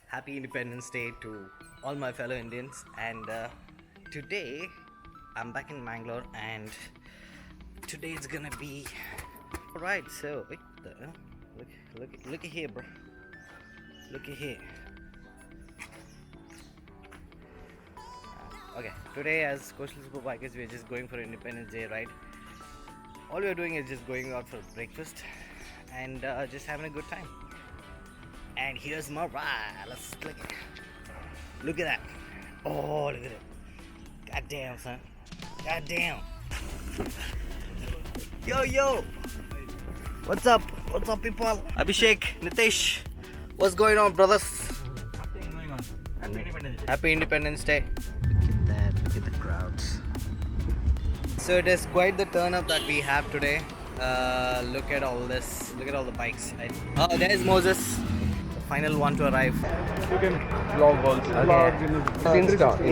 Happy Independence Day to all my fellow Indians. And today I'm back in Mangalore, and today it's gonna be alright. So look at here, bro. Look at here. Okay, today as Coastal Superbikers, we're just going for Independence Day ride. All we're doing is just going out for breakfast and just having a good time. And here's my ride. Let's click it. Look at that. Oh, look at it. God damn, son. God damn. Yo. What's up? What's up, people? Abhishek, Nitesh. What's going on, brothers? Nothing going on. Happy Independence Day. Happy Independence Day. Look at that. Look at the crowds. So it is quite the turn up that we have today. Look at all this. Look at all the bikes. Oh, there's Moses. Final one to arrive. You can vlog also. Okay.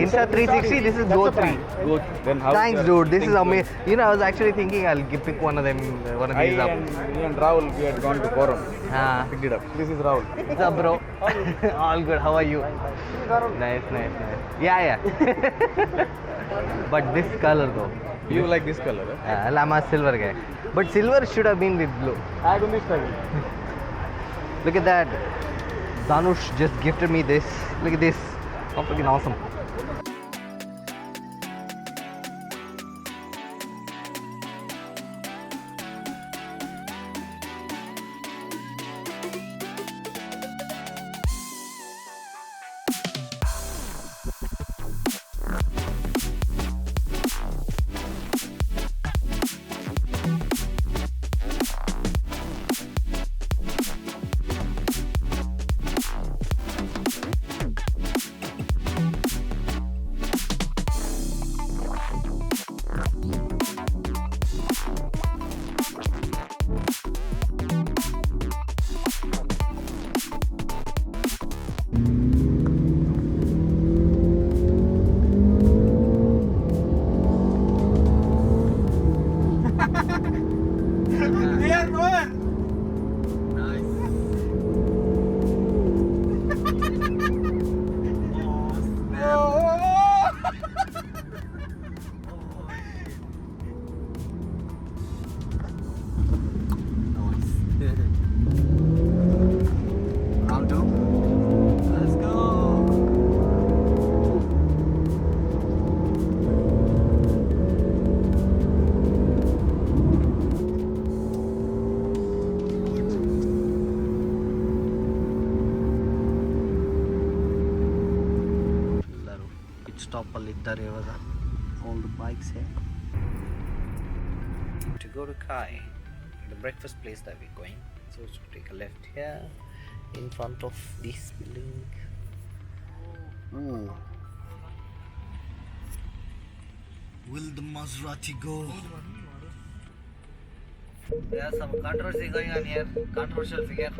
Insta 360, this is Go 3. Good. Then how? Thanks, dude. This is amazing. You know, I was actually thinking I'll pick one of them, one of these up. Me and Rahul, we had gone to Forum. Picked it up. This is Rahul. What's up, bro? All good. How are you? Nice. Yeah. But this color, though. You like this color? I'm a silver guy. But silver should have been with blue. I don't this style. Look at that. Danush just gifted me this. Look at this. Oh, freaking awesome. Stop all the bikes here to go to Kai, the breakfast place that we're going. So to take a left here in front of this building. Ooh. Will the Maserati go? There's some controversy going on here. Controversial figure.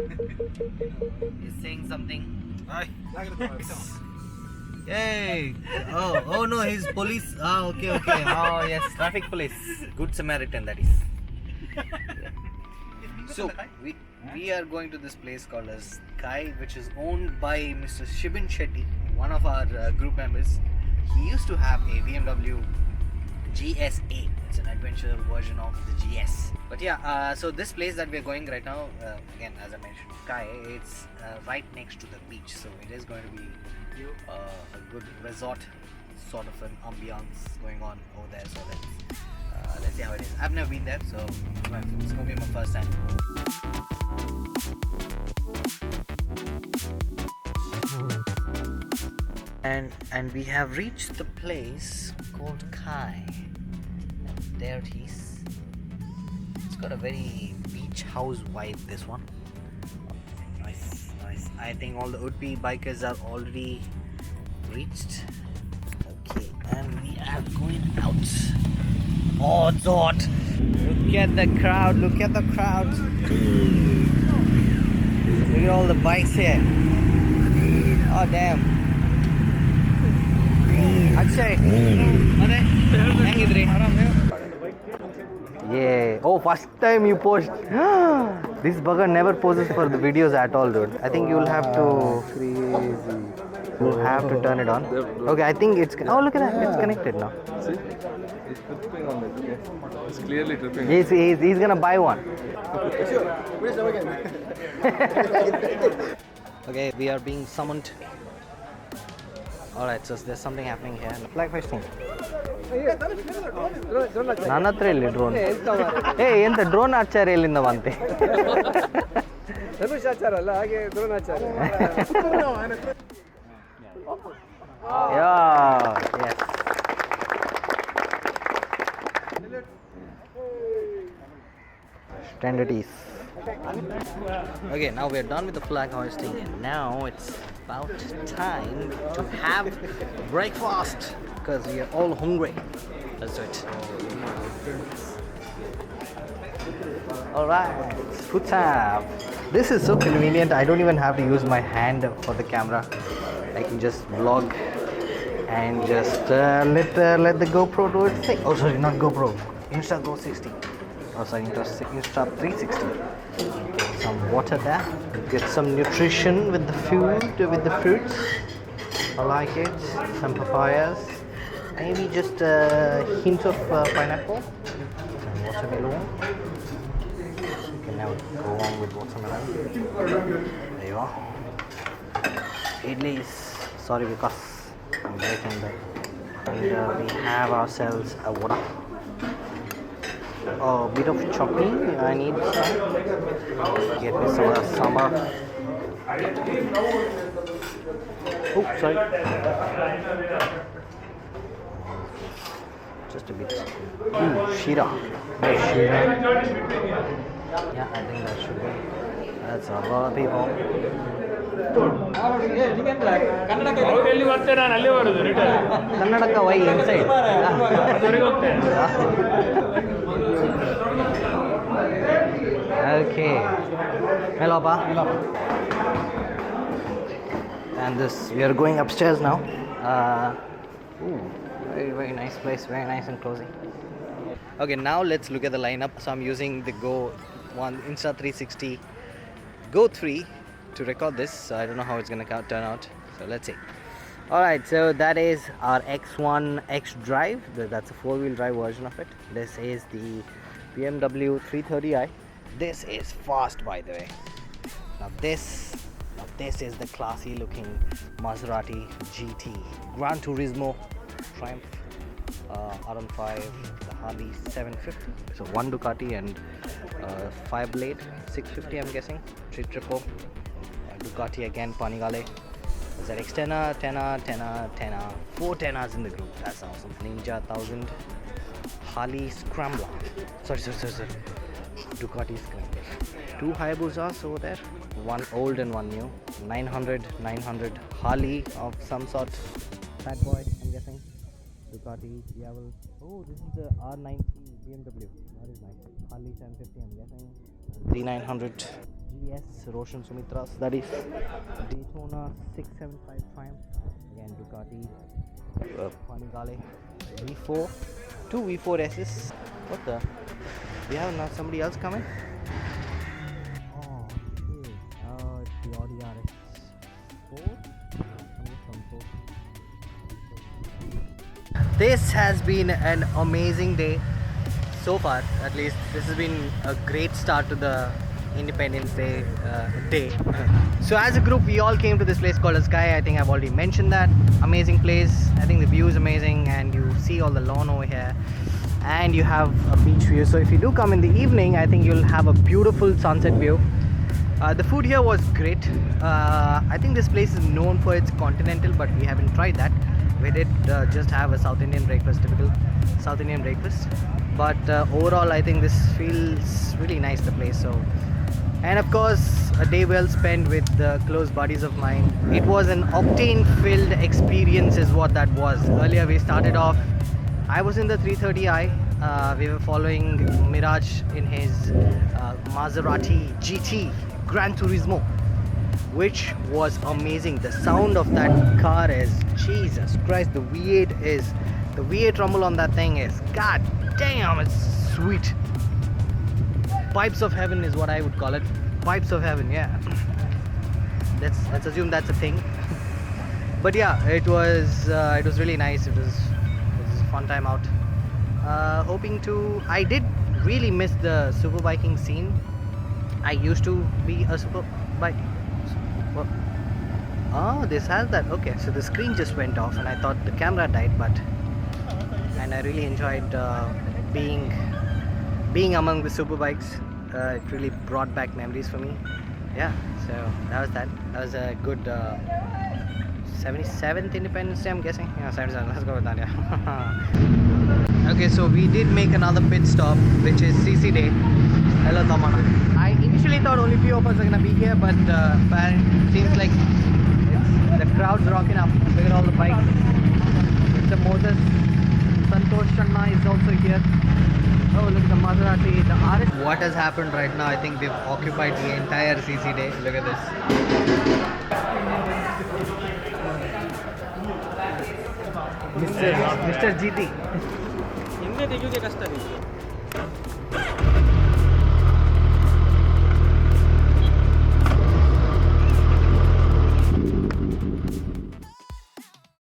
He's saying something. Hey! Oh no, he's police. Okay. Oh yes, traffic police. Good Samaritan, that is. So we are going to this place called as Kai, which is owned by Mr. Shibin Shetty, one of our group members. He used to have a BMW GSA. It's an adventure version of the GS. But yeah, so this place that we're going right now, again as I mentioned, Kai, it's right next to the beach. So it is going to be a good resort sort of an ambiance going on over there. So let's see how it is. I've never been there, so it's gonna be my first time. And we have reached the place called Kai, and there it is. It's got a very beach house vibe, this one. Nice. I think all the would-be bikers are already reached. Okay, and we are going out. Oh, it's hot. Look at the crowd. Look at all the bikes here. Oh, damn. Akshay, Yeah. Oh, first time you post. This bugger never poses for the videos at all, dude. I think you'll have to. Crazy. You'll have to turn it on. Okay, I think it's. Oh, look at that. It's connected now. See? It's tripping on it, okay? It's clearly tripping. He's gonna buy one. Okay, we are being summoned. Alright, so there's something happening here. Flag hoisting. ನನ್ನ ಹತ್ರ ಇಲ್ಲಿ drone ಎಂತ drone ಆಚಾರ ಎಲ್ಲಿಂದ ಬಂತೆ ಧನುಷಾಚಾರ ಅಲ್ಲ ಹಾಗೆ ದ್ರೋಣಾಚಾರ yes. Standardies. Okay, now we're done with the flag hoisting and now it's about time to have breakfast because we are all hungry. Let's do it. Alright, food time. This is so convenient. I don't even have to use my hand for the camera. I can just vlog and just let the GoPro do its thing. Oh, sorry, not GoPro. Insta Go 60. Oh, sorry, Insta 360. Get some water there. Get some nutrition with the food, with the fruits. I like it. Some papayas. Maybe just a hint of pineapple. Some watermelon. You can now go on with watermelon. There you are. Idlis. Sorry because I'm breaking the. And we have ourselves a water. A bit of chutney. I need some. Get me some sambar. Oh, sorry. Just a bit. Ooh, shira. Shira. Yeah, I think that should be. That's a lot of people. Kannadaka, why inside? Okay. Hello, Pa. And this, we are going upstairs now. Ooh, very nice place, very nice and cozy. Okay, now let's look at the lineup. So I'm using the Go one Insta 360 Go 3 to record this. So I don't know how it's gonna turn out. So let's see. Alright, so that is our X1 X Drive. That's a 4-wheel drive version of it. This is the BMW 330i. This is fast, by the way. Now this is the classy looking Maserati GT Gran Turismo Triumph R15, the Harley 750. So one Ducati and 5 blade 650, I'm guessing. 3 triple Ducati again, Panigale. ZX 10er, 4 10ers in the group. That's awesome. Ninja 1000, Harley Scrambler. Sorry. Ducati Scrambler. 2 Hayabusas over there. One old and one new. 900 Harley of some sort. Fat boy, I'm guessing. Ducati, Diavel. Oh, this is the R90 BMW. That is nice. Harley 750, I'm guessing. 3900 GS Roshan Sumitras. That is Daytona 675 Triumph. Again, Ducati. Panigale. V4. 2 V4Ss. What the? We have now somebody else coming? Oh, it's the Audi RS4. This has been an amazing day so far. At least this has been a great start to the Independence Day day. So as a group, we all came to this place called Sky. I think I've already mentioned that. Amazing place. I think the view is amazing, and you see all the lawn over here, and you have a beach view. So if you do come in the evening, I think you'll have a beautiful sunset view. The food here was great. I think this place is known for its continental, but we haven't tried that. We did just have a South Indian breakfast, typical South Indian breakfast. But overall, I think this feels really nice, the place. So, and of course, a day well spent with close buddies of mine. It was an octane-filled experience, is what that was. Earlier, we started off. I was in the 330i. We were following Miraj in his Maserati GT Gran Turismo, which was amazing. The sound of that car is, Jesus Christ, the V8 rumble on that thing is, god damn, it's sweet. Pipes of heaven is what I would call it. Pipes of heaven, yeah. Let's assume that's a thing. But yeah, it was really nice. It was a fun time out. I did really miss the superbiking scene. I used to be a superbike. What? Oh, this has that. Okay, so the screen just went off, and I thought the camera died. And I really enjoyed being among the superbikes. It really brought back memories for me. Yeah, so that was that. That was a good 77th Independence Day, I'm guessing. Yeah, 77. Let's go with that. Yeah. Okay, so we did make another pit stop, which is CC Day. Hello, Tamana. I initially thought only few of us are gonna be here, but it seems like the crowd's rocking up. Look at all the bikes. Mr. Moses, Santosh Shanna is also here. Oh, look at the Maserati, the RS. What has happened right now? I think they've occupied the entire CC Day. Look at this. Mr. GT.